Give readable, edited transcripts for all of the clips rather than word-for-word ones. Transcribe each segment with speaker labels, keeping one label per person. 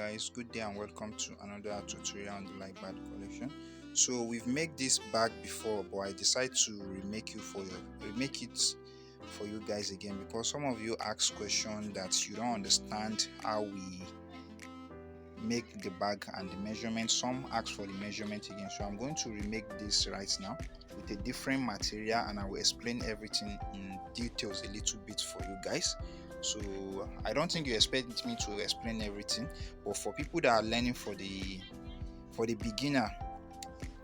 Speaker 1: guys, good day and welcome to another tutorial on the light bag collection. So we've made this bag before, but I decided to remake it for you guys again because some of you ask questions that you don't understand how we make the bag and the measurement. Some ask for the measurement again, so I'm going to remake this right now with a different material, and I will explain everything in details a little bit for you guys. So I don't think you expect me to explain everything, but for people that are learning for the beginner,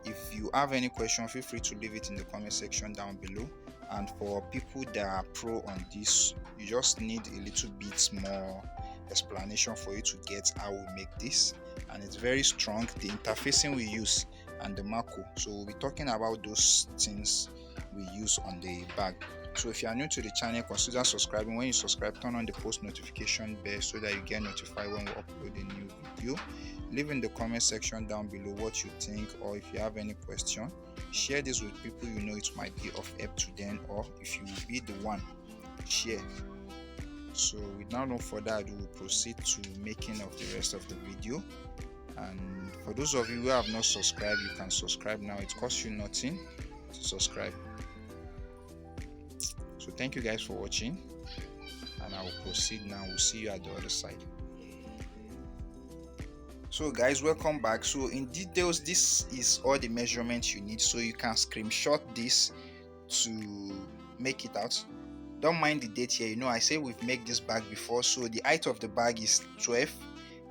Speaker 1: if you have any question, feel free to leave it in the comment section down below. And for people that are pro on this, you just need a little bit more explanation for you to get how we make this. And it's very strong, the interfacing we use and the marco. So we'll be talking about those things we use on the bag. So if you are new to the channel, consider subscribing. When you subscribe, turn on the post notification bell so that you get notified when we upload a new video. Leave in the comment section down below what you think, or if you have any question. Share this with people you know it might be of help to them, or if you will be the one, share. So without no further ado, we'll proceed to making of the rest of the video. And for those of you who have not subscribed, you can subscribe now. It costs you nothing to subscribe. So thank you guys for watching, and I will proceed now. We'll see you at the other side. So guys, welcome back. So in details, this is all the measurements you need, so you can screenshot this to make it out. Don't mind the date here, I say we've made this bag before. So the height of the bag is 12,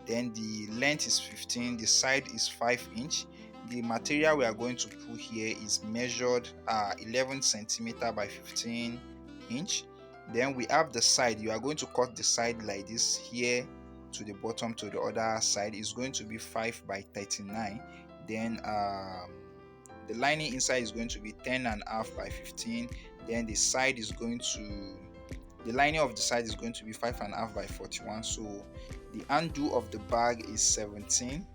Speaker 1: then the length is 15, the side is 5 inch. The material we are going to put here is measured 11 centimeter by 15 inch. Then we have the side. You are going to cut the side like this here to the bottom, to the other side is going to be 5 by 39. Then the lining inside is going to be 10.5 by 15. Then the side is going to, the lining of the side is going to be 5.5 by 41. So the handle of the bag is 17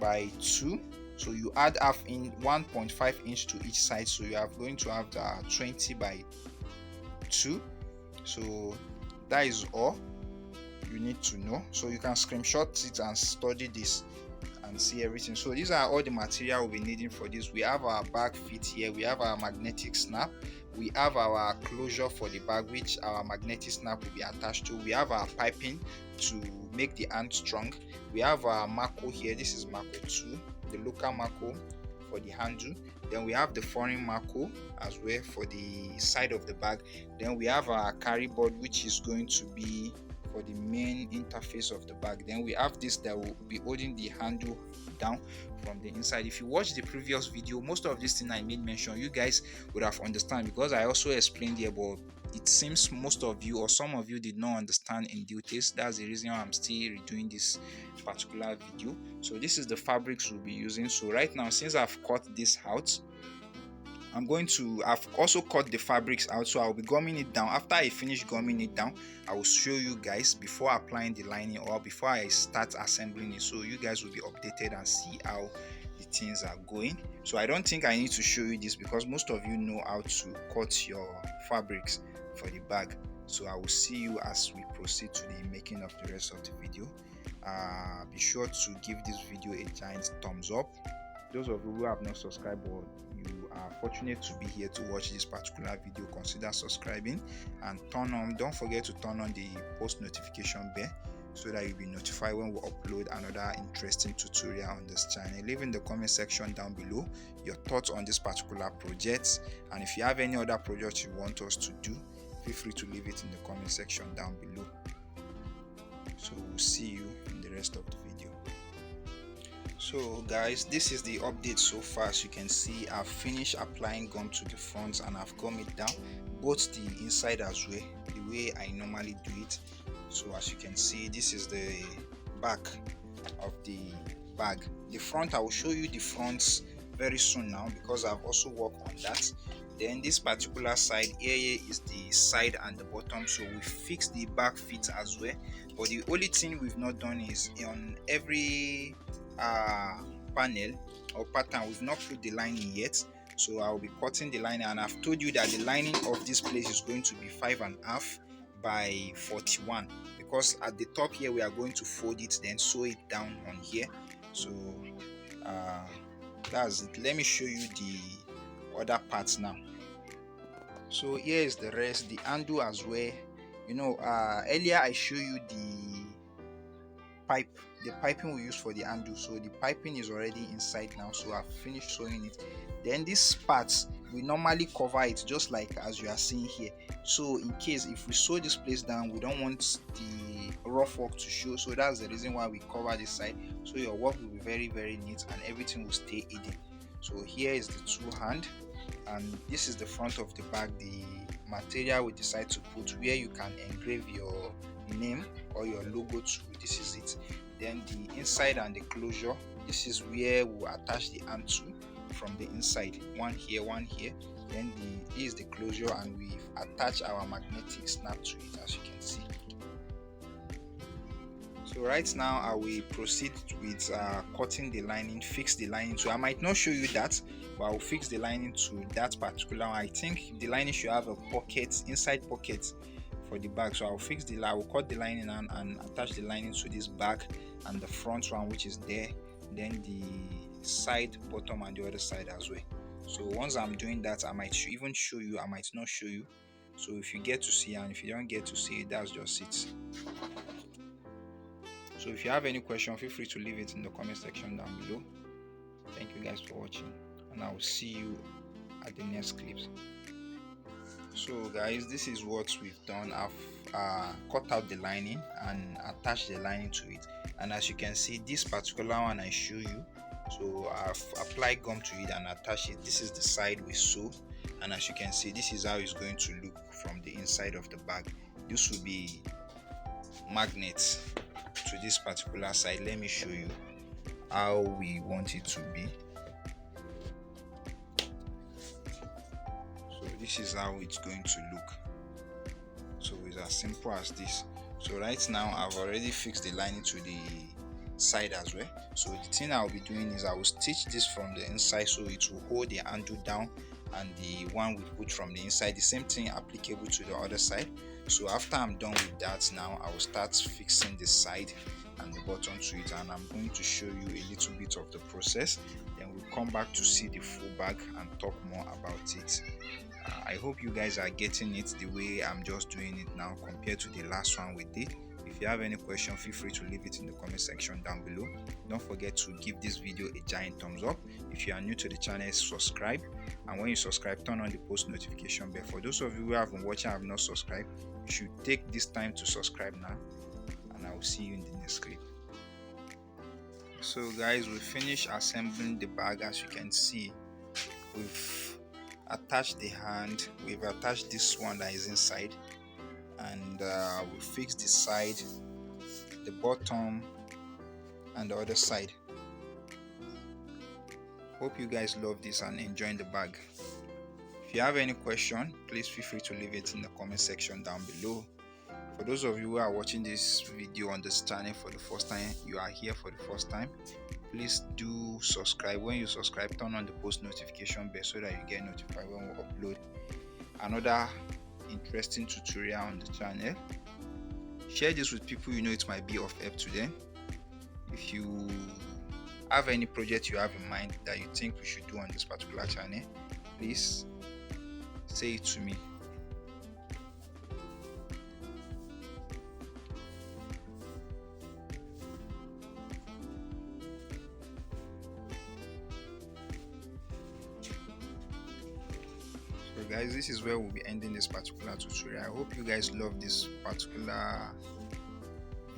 Speaker 1: by 2. So you add half in 1.5 inch to each side, so you are going to have the 20 by 2. So that is all you need to know. So you can screenshot it and study this and see everything. So these are all the material we'll be needing for this. We have our bag fit here, we have our magnetic snap, we have our closure for the bag which our magnetic snap will be attached to, we have our piping to make the hand strong, we have our marco here. This is marco 2, the local marco for the handle. Then we have the foreign marco as well for the side of the bag. Then we have our carry board, which is going to be for the main interface of the bag. Then we have this that will be holding the handle down from the inside. If you watch the previous video, most of this thing I made mention, you guys would have understand because I also explained here, but it seems most of you or some of you did not understand in details. That's the reason why I'm still redoing this particular video. So this is the fabrics we'll be using. So right now, since I've cut this out, I've also cut the fabrics out, so I'll be gumming it down. After I finish gumming it down, I will show you guys before applying the lining or before I start assembling it, so you guys will be updated and see how the things are going. So I don't think I need to show you this because most of you know how to cut your fabrics for the bag. So I will see you as we proceed to the making of the rest of the video. Be sure to give this video a giant thumbs up. Those of you who have not subscribed or you are fortunate to be here to watch this particular video, consider subscribing and don't forget to turn on the post notification bell so that you'll be notified when we upload another interesting tutorial on this channel. Leave in the comment section down below your thoughts on this particular project, and if you have any other projects you want us to do, feel free to leave it in the comment section down below. So we'll see you in the rest of the video. So guys, this is the update so far. As you can see, I've finished applying gum to the front and I've gummed it down, both the inside as well, the way I normally do it. So as you can see, this is the back of the bag. The front, I will show you the front very soon now because I've also worked on that. Then this particular side here is the side and the bottom, so we fixed the back fit as well. But the only thing we've not done is on every panel or pattern, we've not put the lining yet. So I'll be cutting the lining, and I've told you that the lining of this place is going to be 5.5 by 41 because at the top here we are going to fold it, then sew it down on here. So that's it. Let me show you the other parts now. So here is the rest, the handle as well. Earlier I showed you the piping we use for the handle. So the piping is already inside now, so I've finished sewing it. Then this part, we normally cover it just like as you are seeing here. So in case if we sew this place down, we don't want the rough work to show, so that's the reason why we cover this side, so your work will be very, very neat and everything will stay hidden. So here is the two hand, and this is the front of the bag, the material we decide to put where you can engrave your name or your logo to. This is it. Then the inside and the closure, this is where we'll attach the hand to from the inside. One here, one here. Then this is the closure, and we've attached our magnetic snap to it, as you can see. So right now I will proceed with cutting the lining, fix the lining. So I might not show you that, but I will fix the lining to that particular one. I think the lining should have a pocket, inside pocket for the bag. So I will cut the lining and attach the lining to this bag, and the front one which is there, then the side, bottom, and the other side as well. So once I'm doing that, I might even show you, I might not show you. So if you get to see, and if you don't get to see, that's just it. So if you have any question, feel free to leave it in the comment section down below. Thank you guys for watching, and I will see you at the next clips. So guys, this is what we've done. I've cut out the lining and attached the lining to it, and as you can see, this particular one I show you, so I've applied gum to it and attached it. This is the side we sew, and as you can see, this is how it's going to look from the inside of the bag. This will be magnets to this particular side. Let me show you how we want it to be. So this is how it's going to look. So it's as simple as this. So right now I've already fixed the lining to the side as well. So the thing I'll be doing is I will stitch this from the inside, so it will hold the handle down, and the one we put from the inside, the same thing applicable to the other side. So after I'm done with that, now I will start fixing the side and the bottom to it, and I'm going to show you a little bit of the process. Then we'll come back to see the full bag and talk more about it. I hope you guys are getting it the way I'm just doing it now compared to the last one we did. If you have any question, feel free to leave it in the comment section down below. Don't forget to give this video a giant thumbs up. If you are new to the channel, subscribe, and when you subscribe, turn on the post notification bell. For those of you who have been watching and have not subscribed, you should take this time to subscribe now, and I will see you in the next clip. So guys, we finished assembling the bag. As you can see, we've attached the hand, we've attached this one that is inside, and we fixed the side, the bottom, and the other side. Hope you guys love this and enjoying the bag. If you have any question, please feel free to leave it in the comment section down below. For those of you who are watching this video on this channel for the first time, you are here for the first time, please do subscribe. When you subscribe, turn on the post notification bell so that you get notified when we upload another interesting tutorial on the channel. Share this with people you know it might be of help to them. If you have any project you have in mind that you think we should do on this particular channel, please say it to me. So guys, this is where we'll be ending this particular tutorial. I hope you guys love this particular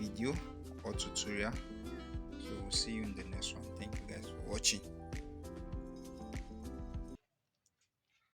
Speaker 1: video or tutorial. So we'll see you in the next one. Thank you guys for watching.